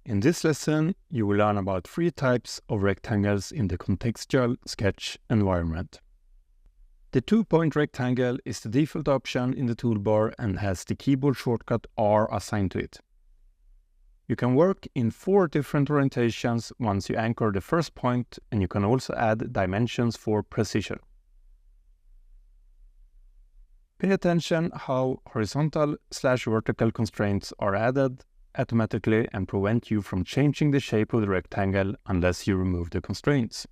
In this lesson, you will learn about 3 types of rectangles in the contextual sketch environment. The 2-point rectangle is the default option in the toolbar and has the keyboard shortcut R assigned to it. You can work in 4 different orientations once you anchor the first point, and you can also add dimensions for precision. Pay attention how horizontal/vertical constraints are added automatically and prevent you from changing the shape of the rectangle unless you remove the constraints.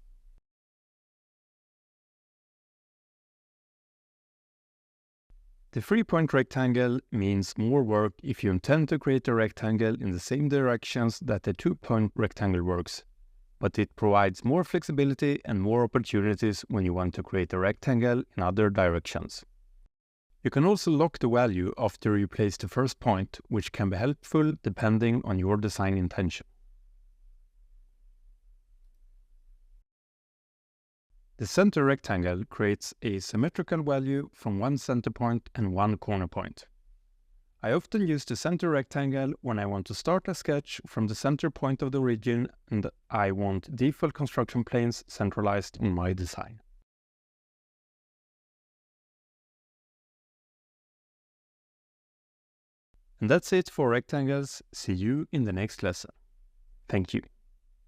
The 3-point rectangle means more work if you intend to create a rectangle in the same directions that the 2-point rectangle works, but it provides more flexibility and more opportunities when you want to create a rectangle in other directions. You can also lock the value after you place the first point, which can be helpful depending on your design intention. The center rectangle creates a symmetrical value from one center point and one corner point. I often use the center rectangle when I want to start a sketch from the center point of the origin and I want default construction planes centralized on my design. And that's it for rectangles. See you in the next lesson. Thank you.